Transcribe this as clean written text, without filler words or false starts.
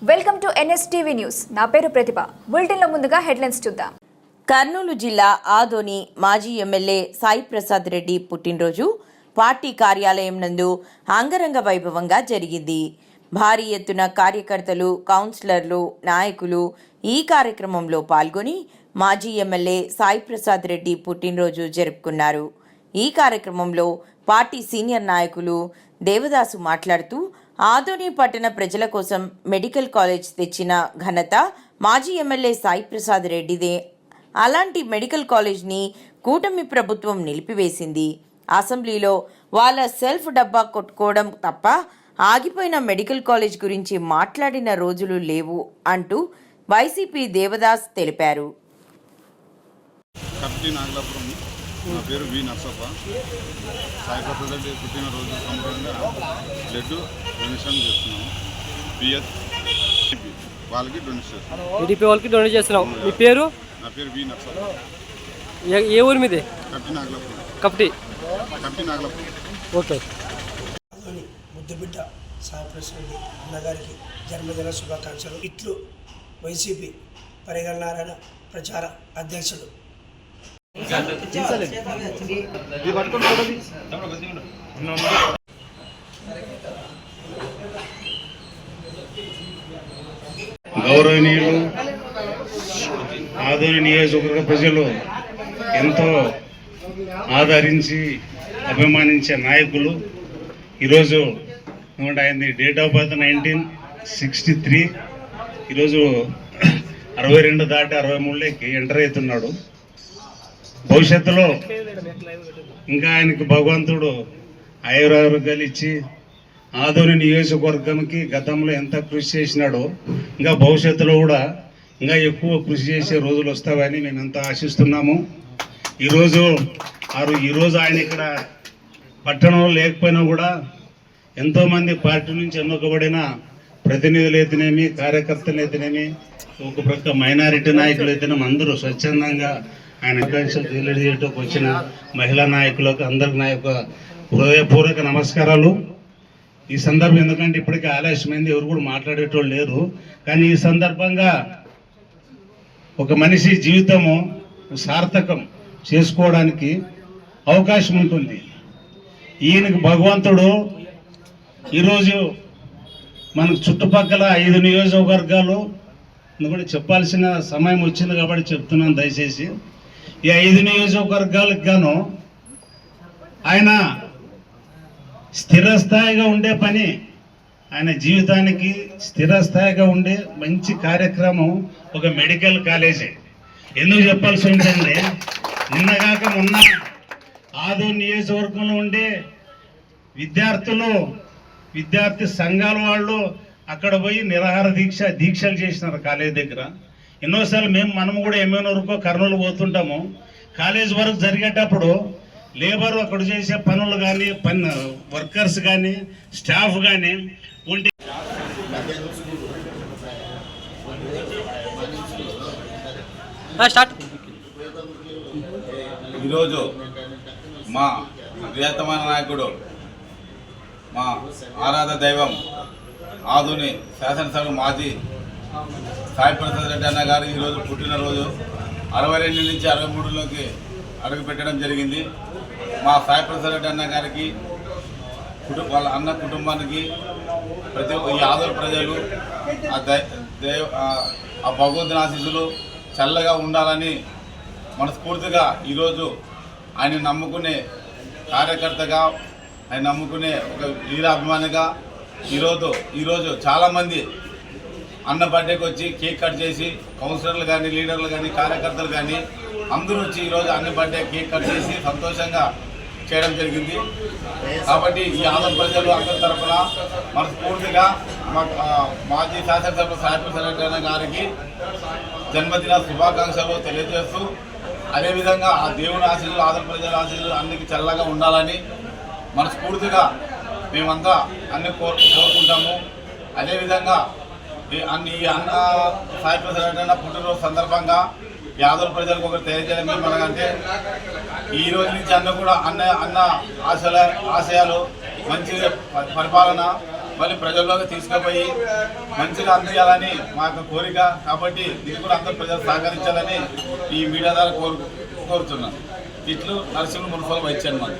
Welcome to NSTV news. నా పేరు ప్రతిభ. బులెటిన్లో ముందుగా హెడ్లైన్స్ చూద్దాం. కర్నూలు జిల్లా ఆదోని మాజీ ఎమ్మెల్యే సాయి ప్రసాద్ రెడ్డి పుట్టినరోజు పార్టీ కార్యాలయం నందు అంగరంగ వైభవంగా జరిగింది. భారీ ఎత్తున కార్యకర్తలు, కౌన్సిలర్లు, నాయకులు ఈ కార్యక్రమంలో పాల్గొని మాజీ ఎమ్మెల్యే సాయి ప్రసాద్ రెడ్డి పుట్టినరోజు జరుపుకున్నారు. ఈ కార్యక్రమంలో పార్టీ సీనియర్ నాయకులు దేవదాసు మాట్లాడుతూ ఆదోని పట్టణ ప్రజల కోసం మెడికల్ కాలేజ్ తెచ్చిన ఘనత మాజీ ఎమ్మెల్యే సాయి ప్రసాద్ రెడ్డిదే. అలాంటి మెడికల్ కాలేజ్ని కూటమి ప్రభుత్వం నిలిపివేసింది. అసెంబ్లీలో వాళ్ళ సెల్ఫ్ డబ్బా కొట్టుకోవడం తప్ప ఆగిపోయిన మెడికల్ కాలేజ్ గురించి మాట్లాడిన రోజులు లేవు అంటూ వైసీపీ దేవదాస్ తెలిపారు. నా పేరు వి నర్సప్ప. సాయి ప్రసాద్ రెడ్డి పుట్టినరోజు సందర్భంగా బ్లడ్ డొనేషన్ చేస్తున్నాము. పిఎస్ వాళ్ళకి డొనేట్ చేస్తున్నాం. టీడీపీ వాళ్ళకి డొనేట్ చేస్తున్నాం. మీ పేరు? నా పేరు వి నర్సప్ప. ఏ ఊరు మీది? కప్టి నాగలాపురం. ఓకే. ముద్దుబిడ్డ సాయి ప్రసాద్ రెడ్డి అన్నగారికి జన్మదిన శుభాకాంక్షలు. ఇట్లు వైసీపీ పరిగణనారాయణ ప్రచార అధ్యక్షుడు. గౌరవనీయులు ఆదోని నియోజకవర్గ ప్రజలు ఎంతో ఆదరించి అభిమానించే నాయకులు ఈరోజు ఆయన డేట్ ఆఫ్ బర్త్ 1963. ఈరోజు 62 దాటి 63లోకి ఎంటర్ అవుతున్నాడు. భవిష్యత్తులో ఇంకా ఆయనకి భగవంతుడు ఆయురారోగ్యాలు ఇచ్చి ఆదోని నియోజకవర్గానికి గతంలో ఎంత కృషి చేసినాడో ఇంకా భవిష్యత్తులో కూడా ఇంకా ఎక్కువ కృషి చేసే రోజులు వస్తావని మేమంతా ఆశిస్తున్నాము. ఈరోజు ఆయన ఇక్కడ పట్టణంలో లేకపోయినా కూడా ఎంతోమంది పార్టీ నుంచి ఎన్నుకోబడిన ప్రతినిధులు అయితేనేమి, కార్యకర్తలు అయితేనేమి, ఒక ప్రక్క మైనారిటీ నాయకులు అయితేనేమి అందరూ స్వచ్ఛందంగా ఆయన ఆకాంక్షలు తెలియజేయడానికి వచ్చిన మహిళా నాయకులకు అందరికి నా యొక్క హృదయపూర్వక నమస్కారాలు. ఈ సందర్భం ఎందుకంటే ఇప్పటికీ ఆలస్యమైంది, ఎవరు కూడా మాట్లాడేటోళ్ళు లేరు. కానీ ఈ సందర్భంగా ఒక మనిషి జీవితము సార్థకం చేసుకోవడానికి అవకాశం ఉంటుంది. ఈయనకు భగవంతుడు ఈరోజు మనకు చుట్టుపక్కల 5 నియోజకవర్గాలు కూడా చెప్పాల్సిన సమయం వచ్చింది కాబట్టి చెప్తున్నాను. దయచేసి ఈ 5 నియోజకవర్గాలకు గాను ఆయన స్థిరస్థాయిగా ఉండే పని, ఆయన జీవితానికి స్థిరస్థాయిగా ఉండే మంచి కార్యక్రమం ఒక మెడికల్ కాలేజీ. ఎందుకు చెప్పాల్సి ఉంటుందంటే నిన్నగాక మొన్న ఆదోని నియోజకవర్గంలో ఉండే విద్యార్థి సంఘాల వాళ్ళు అక్కడ పోయి నిరాహార దీక్షలు చేసినారు కాలేజీ దగ్గర. ఎన్నోసార్లు మనము కూడా ఏమైనా వరకు కర్నూలు పోతుంటాము. కాలేజ్ వర్క్ జరిగేటప్పుడు లేబర్ అక్కడ చేసే పనులు కానీ వర్కర్స్ కానీ స్టాఫ్ కానీ ఉంటే ఈరోజు మా ప్రియతమైన నాయకుడు, మా ఆరాధ దైవం ఆదోని శాసనసభ మాజీ సాయి ప్రసాద్ రెడ్డి అన్న గారు ఈరోజు పుట్టినరోజు 62 నుంచి 63లోకి అడుగు పెట్టడం జరిగింది. మా సాయి ప్రసాద్ రెడ్డి అన్న గారికి, వాళ్ళ అన్న కుటుంబానికి, ప్రతి ఈ ఆదోని ప్రజలు ఆ భగవంతుని ఆశీస్సులు చల్లగా ఉండాలని మనస్ఫూర్తిగా ఈరోజు ఆయన నమ్ముకునే కార్యకర్తగా, ఆయన నమ్ముకునే ఒక వీరాభిమానిగా ఈరోజు చాలామంది అన్న బర్త్డేకి వచ్చి కేక్ కట్ చేసి కౌన్సిలర్లు కానీ, లీడర్లు కానీ, కార్యకర్తలు కానీ అందరూ వచ్చి ఈరోజు అన్ని బర్త్డే కేక్ కట్ చేసి సంతోషంగా చేయడం జరిగింది. కాబట్టి ఈ ఆదోని ప్రజలు అందరి తరఫున మనస్ఫూర్తిగా మాజీ శాసనసభ సాయి ప్రసాద్ రెడ్డి గారికి జన్మదిన శుభాకాంక్షలు తెలియజేస్తూ, అదేవిధంగా ఆ దేవుని ఆశీస్సులు, ఆదోని ప్రజల ఆశీస్సులు అన్నికి చల్లగా ఉండాలని మనస్ఫూర్తిగా మేమంతా అన్ని కోరుకుంటాము. అదేవిధంగా ఈ అన్న సాయి ప్రసాద్ రెడ్డి పుట్టినరోజు సందర్భంగా యాదవ్ ప్రజలకు ఒకటి తెలియజేయడం ఏమనగంటే ఈ రోజు నుంచి అన్న కూడా అన్న ఆశయాలు మంచి పరిపాలన, మళ్ళీ ప్రజల్లోకి తీసుకుపోయి మంచిగా అందించాలని మా యొక్క కోరిక. కాబట్టి ఇది కూడా అందరూ ప్రజలు సహకరించాలని ఈ మీడియా ద్వారా కోరుతున్నాను. ఇట్లు నరసింహ మున్సిపల్ వైస్ చైర్మన్.